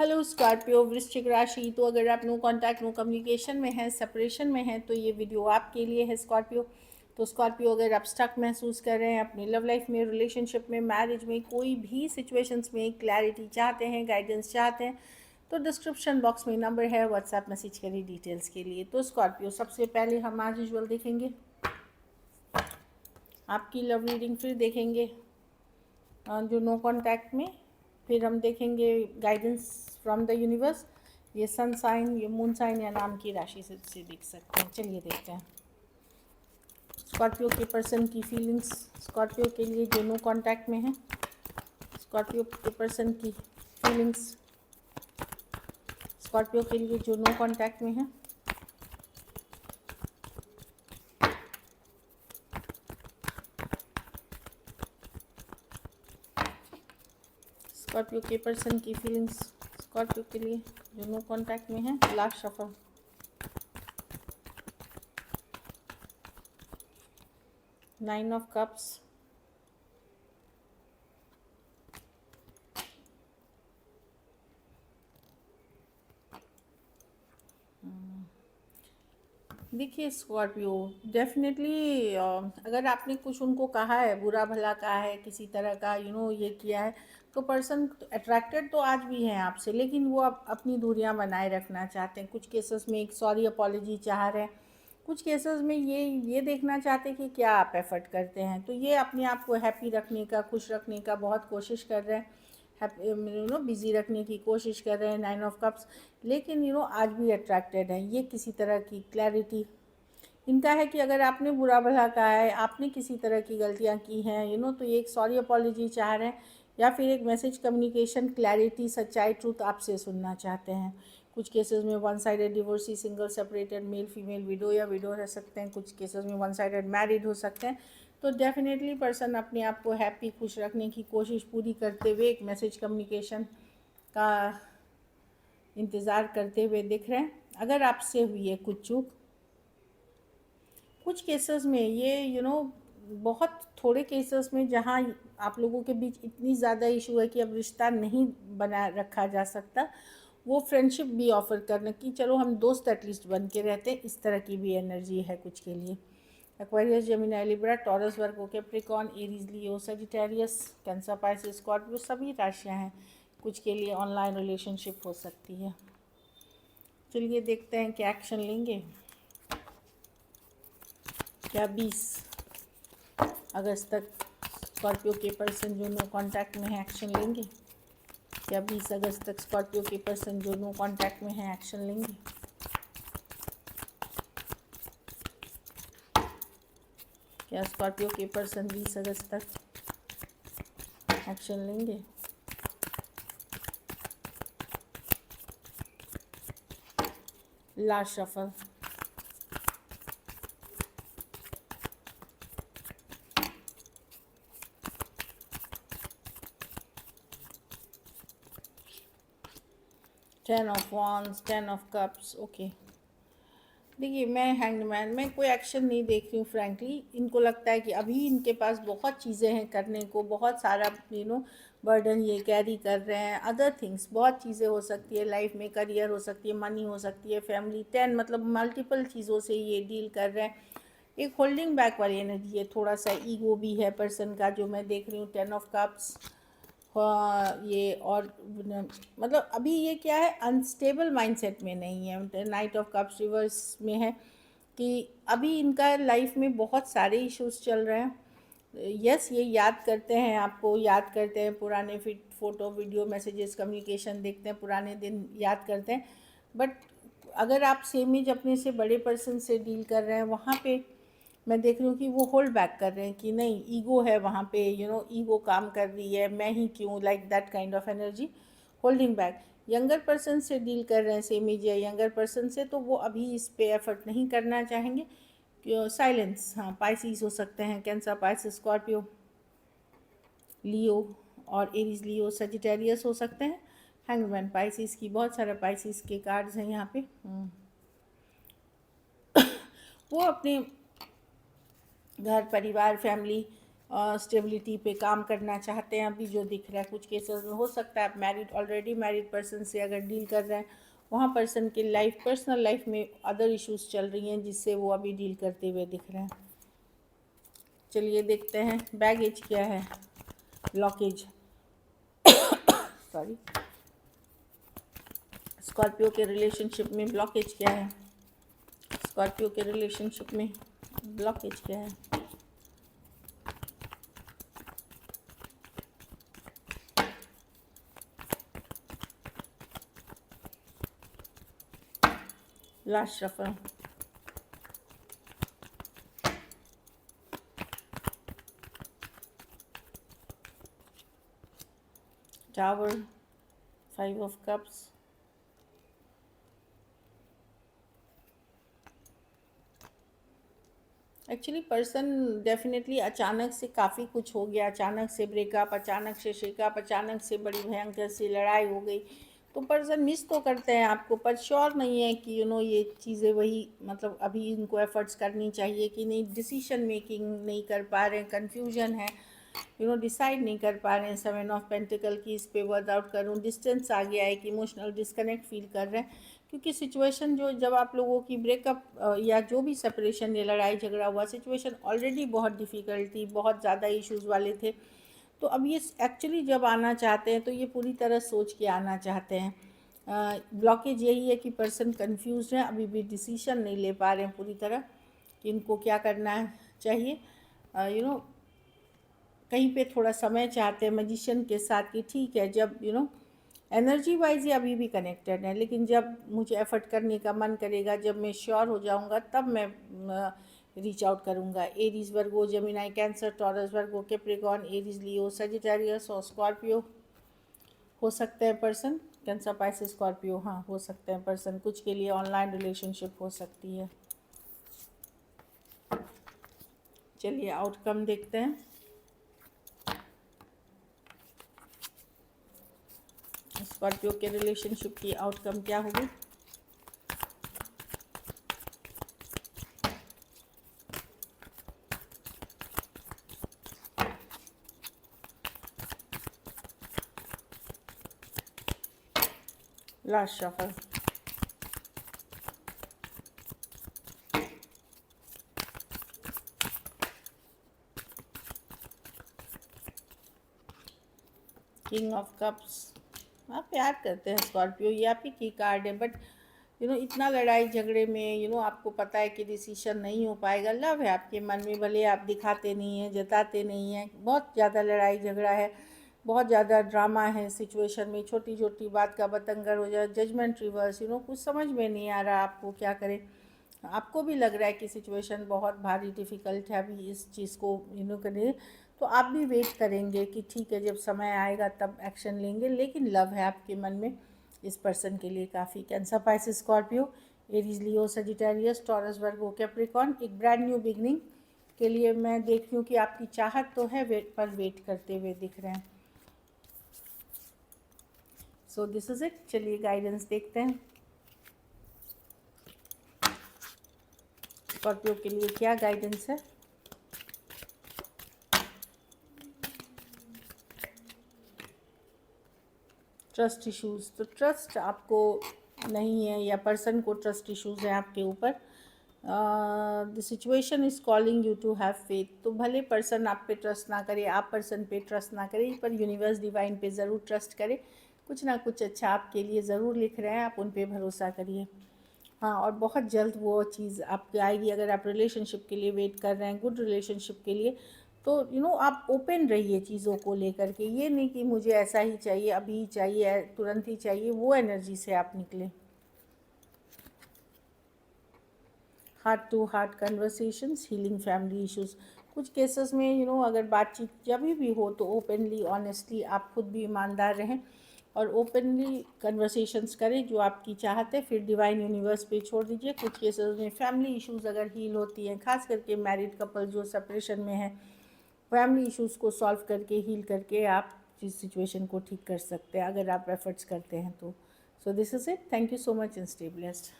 Hello Scorpio वृश्चिक राशि। तो अगर आप नो कांटेक्ट नो कम्युनिकेशन में हैं, सेपरेशन में हैं, तो ये वीडियो आपके लिए है स्कॉर्पियो। तो स्कॉर्पियो, अगर आप स्टक महसूस कर रहे हैं अपनी लव लाइफ में, रिलेशनशिप में, मैरिज में, कोई भी सिचुएशंस में क्लैरिटी चाहते हैं, गाइडेंस चाहते हैं, तो डिस्क्रिप्शन बॉक्स में नंबर है, व्हाट्सएप मैसेज करिए डिटेल्स के लिए। तो स्कॉर्पियो, सबसे पहले हम आज यूजुअल देखेंगे आपकी लव रीडिंग, फिर देखेंगे जो नो कांटेक्ट में, फिर हम देखेंगे गाइडेंस फ्रॉम द यूनिवर्स। ये सन साइन, ये मून साइन या नाम की राशि से देख सकते हैं। चलिए देखते हैं स्कॉर्पियो के पर्सन की फीलिंग्स, स्कॉर्पियो के लिए जो नो कांटेक्ट में है, स्कॉर्पियो के पर्सन की फीलिंग्स, स्कॉर्पियो के लिए जो नो कांटेक्ट में है, स्कॉर्पियो के पर्सन की फीलिंग्स, स्कॉर्पियो के लिए जो नो कांटेक्ट में है। Last shuffle, nine of cups, देखिए स्कॉर्पियो, डेफिनेटली अगर आपने कुछ उनको कहा है, बुरा भला कहा है, किसी तरह का ये किया है, तो पर्सन अट्रैक्टेड तो आज भी हैं आपसे, लेकिन वो अपनी दूरियां बनाए रखना चाहते हैं। कुछ केसेस में एक सॉरी अपॉलॉजी चाह रहे हैं, कुछ केसेस में ये देखना चाहते हैं कि क्या आप एफर्ट करते हैं। तो ये अपने आप को हैप्पी रखने का, खुश रखने का बहुत कोशिश कर रहे हैं, बिज़ी रखने की कोशिश कर रहे हैं, नाइन ऑफ कप्स। लेकिन आज भी अट्रैक्टेड है। ये किसी तरह की क्लैरिटी इनका है कि अगर आपने बुरा भला कहा है, आपने किसी तरह की गलतियां की हैं, तो ये एक सॉरी अपॉलॉजी चाह रहे हैं, या फिर एक मैसेज कम्युनिकेशन, क्लैरिटी, सच्चाई, ट्रूथ आपसे सुनना चाहते हैं। कुछ केसेस में one sided divorcee, single separated, male female, window या विडो रह सकते हैं। कुछ केसेस में वन साइडेड मैरिड हो सकते हैं। तो डेफिनेटली पर्सन अपने आप को हैप्पी, खुश रखने की कोशिश पूरी करते हुए एक मैसेज कम्युनिकेशन का इंतज़ार करते हुए दिख रहे हैं। अगर आपसे हुई है कुछ चूक, कुछ केसेस में ये बहुत थोड़े केसेस में जहाँ आप लोगों के बीच इतनी ज़्यादा इशू है कि अब रिश्ता नहीं बना रखा जा सकता, वो फ्रेंडशिप भी ऑफ़र करने की, चलो हम दोस्त एटलीस्ट बन के रहते हैं, इस तरह की भी एनर्जी है कुछ के लिए। एक्वेरियस, जेमिनी, लिब्रा, टॉरस, वर्गो, कैप्रिकॉर्न, एरीज, लियो, सजिटेरियस, कैंसर, पाइसेस, स्कॉर्पियो, सभी राशियाँ हैं। कुछ के लिए ऑनलाइन रिलेशनशिप हो सकती है। चलिए देखते हैं क्या एक्शन लेंगे। क्या 20 अगस्त तक स्कॉर्पियो के पर्सन जो नो कांटेक्ट में है एक्शन लेंगे? क्या 20 अगस्त तक स्कॉर्पियो के पर्सन जो नो कांटेक्ट में है एक्शन लेंगे? क्या स्कॉर्पियो के पर्सन 20 अगस्त तक एक्शन लेंगे? Last shuffle, ten of wands, ten of cups. Okay, देखिए मैं हैंगमैन में कोई एक्शन नहीं देख रही हूँ फ्रैंकली। इनको लगता है कि अभी इनके पास बहुत चीज़ें हैं करने को, बहुत सारा बर्डन ये कैरी कर रहे हैं। अदर थिंग्स, बहुत चीज़ें हो सकती है लाइफ में, करियर हो सकती है, मनी हो सकती है, फैमिली, 10 मतलब मल्टीपल चीज़ों से ये डील कर रहे हैं। एक होल्डिंग बैक वाली एनर्जी है, थोड़ा सा ईगो भी है पर्सन का जो मैं देख रही हूँ। 10 ऑफ कप्स, ये और मतलब अभी ये क्या है, अनस्टेबल माइंडसेट में नहीं है। नाइट ऑफ कप्स रिवर्स में है कि अभी इनका लाइफ में बहुत सारे इश्यूज चल रहे हैं। यस, ये याद करते हैं, आपको याद करते हैं, पुराने फ़ोटो, वीडियो, मैसेजेस, कम्युनिकेशन देखते हैं, पुराने दिन याद करते हैं। बट अगर आप सेम एज अपने से बड़े पर्सन से डील कर रहे हैं, वहाँ पे मैं देख रही हूँ कि वो होल्ड बैक कर रहे हैं कि नहीं, ईगो है वहाँ पे, ईगो काम कर रही है, मैं ही क्यों, like that kind of energy, holding back. Younger person से डील कर रहे हैं, सेम एज या यंगर पर्सन से, तो वो अभी इस पे एफर्ट नहीं करना चाहेंगे। साइलेंस, हाँ, पाइसिस हो सकते हैं, कैंसर, पाइसिस, स्कॉर्पियो, लियो और एरीज, लियो, सजिटेरियस हो सकते हैं। हैंगमैन, पाइसिस की, बहुत सारे पाइसिस के कार्ड्स हैं यहाँ पे। वो अपने घर परिवार, फैमिली, स्टेबिलिटी पे काम करना चाहते हैं अभी जो दिख रहा है। कुछ केसेस में हो सकता है आप मैरिड, ऑलरेडी मैरिड पर्सन से अगर डील कर रहे हैं, वहाँ पर्सन की लाइफ, पर्सनल लाइफ में अदर इश्यूज चल रही हैं जिससे वो अभी डील करते हुए दिख रहे हैं। चलिए देखते हैं बैगेज क्या है, ब्लॉकेज सॉरी, स्कॉर्पियो के रिलेशनशिप में ब्लॉकेज क्या है, स्कॉर्पियो के रिलेशनशिप में ब्लॉकेज क्या है। Last shuffle, tower, 5 of cups, actually person definitely अचानक से काफ़ी कुछ हो गया, अचानक से ब्रेकअप, अचानक से शेकअप, अचानक से बड़ी भयंकर सी लड़ाई हो गई, तो पर्सन मिस तो करते हैं आपको, पर श्योर नहीं है कि ये चीज़ें वही, मतलब अभी इनको एफर्ट्स करनी चाहिए कि नहीं, डिसीजन मेकिंग नहीं कर पा रहे हैं, कन्फ्यूजन है, डिसाइड नहीं कर पा रहे हैं। 7 ऑफ पेंटिकल की इस पे वर्क आउट करूँ, डिस्टेंस आ गया है, कि इमोशनल डिस्कनेक्ट फील कर रहे हैं, क्योंकि सिचुएशन जो जब आप लोगों की ब्रेकअप या जो भी सेपरेशन या लड़ाई झगड़ा हुआ, सिचुएशन ऑलरेडी बहुत डिफ़िकल्ट थी, बहुत ज़्यादा इश्यूज़ वाले थे, तो अब ये एक्चुअली जब आना चाहते हैं तो ये पूरी तरह सोच के आना चाहते हैं। ब्लॉकेज यही है कि पर्सन कंफ्यूज है, अभी भी डिसीजन नहीं ले पा रहे हैं पूरी तरह कि इनको क्या करना चाहिए। कहीं पे थोड़ा समय चाहते हैं मैजिशियन के साथ कि ठीक है, जब एनर्जी वाइज ये अभी भी कनेक्टेड है, लेकिन जब मुझे एफर्ट करने का मन करेगा, जब मैं श्योर हो जाऊंगा, तब मैं रीच आउट करूंगा। एरीज, वर्गो, जेमिनाई, कैंसर, टॉरस, वर्गो, कैप्रिकॉर्न, एरीज, लियो, सजिटेरियस और स्कॉर्पियो हो सकते हैं पर्सन। कैंसर, पाइसेस, स्कॉर्पियो, हाँ हो सकते हैं पर्सन। कुछ के लिए ऑनलाइन रिलेशनशिप हो सकती है। चलिए आउटकम देखते हैं। स्कॉर्पियो के रिलेशनशिप की आउटकम क्या होगी। Last shuffle, king of cups. आप प्यार करते हैं स्कॉर्पियो, ये आप ही की कार्ड है, बट इतना लड़ाई झगड़े में आपको पता है कि डिसीजन नहीं हो पाएगा। लव है आपके मन में, भले आप दिखाते नहीं हैं, जताते नहीं हैं, बहुत ज़्यादा लड़ाई झगड़ा है, बहुत ज़्यादा ड्रामा है सिचुएशन में, छोटी छोटी बात का बतंगड़ हो जाए, जजमेंट रिवर्स, कुछ समझ में नहीं आ रहा आपको क्या करें। आपको भी लग रहा है कि सिचुएशन बहुत भारी डिफ़िकल्ट है अभी इस चीज़ को करने, तो आप भी वेट करेंगे कि ठीक है जब समय आएगा तब एक्शन लेंगे, लेकिन लव है आपके मन में इस पर्सन के लिए काफ़ी। कैंसर, पाइसेस, स्कॉर्पियो, एरीज, लियो, सजिटेरियस, टॉरस, वर्गो, कैप्रिकॉर्न, एक ब्रांड न्यू बिगनिंग के लिए मैं देख रही हूँ कि आपकी चाहत तो है, वेट करते हुए दिख रहे हैं। So this is it. चलिए गाइडेंस देखते हैं स्कॉर्पियो के लिए क्या गाइडेंस है। ट्रस्ट इश्यूज़, तो ट्रस्ट आपको नहीं है या पर्सन को ट्रस्ट इश्यूज़ हैं आपके ऊपर। The situation is calling you to have faith, तो भले पर्सन आप पे ट्रस्ट ना करे, आप पर्सन पे ट्रस्ट ना करें, पर यूनिवर्स डिवाइन पे ज़रूर ट्रस्ट करें, कुछ ना कुछ अच्छा आपके लिए ज़रूर लिख रहे हैं, आप उन पे भरोसा करिए। हाँ, और बहुत जल्द वो चीज़ आपके आएगी। अगर आप रिलेशनशिप के लिए वेट कर रहे हैं, गुड रिलेशनशिप के लिए, तो आप ओपन रहिए चीज़ों को लेकर के, ये नहीं कि मुझे ऐसा ही चाहिए, अभी ही चाहिए, तुरंत ही चाहिए, वो एनर्जी से आप निकले। Heart to heart conversations, healing family issues, कुछ केसेस में अगर बातचीत जब भी हो तो ओपनली, ऑनेस्टली, आप खुद भी ईमानदार रहें और ओपनली कन्वर्सेशंस करें जो आपकी चाहत है, फिर डिवाइन यूनिवर्स पे छोड़ दीजिए। कुछ केसेस में फैमिली इश्यूज़ अगर हील होती हैं, खास करके मैरिड कपल जो सेपरेशन में है, फैमिली इश्यूज़ को सॉल्व करके, हील करके आप इस सिचुएशन को ठीक कर सकते हैं अगर आप एफर्ट्स करते हैं तो। So this is it. Thank you so much and stay blessed.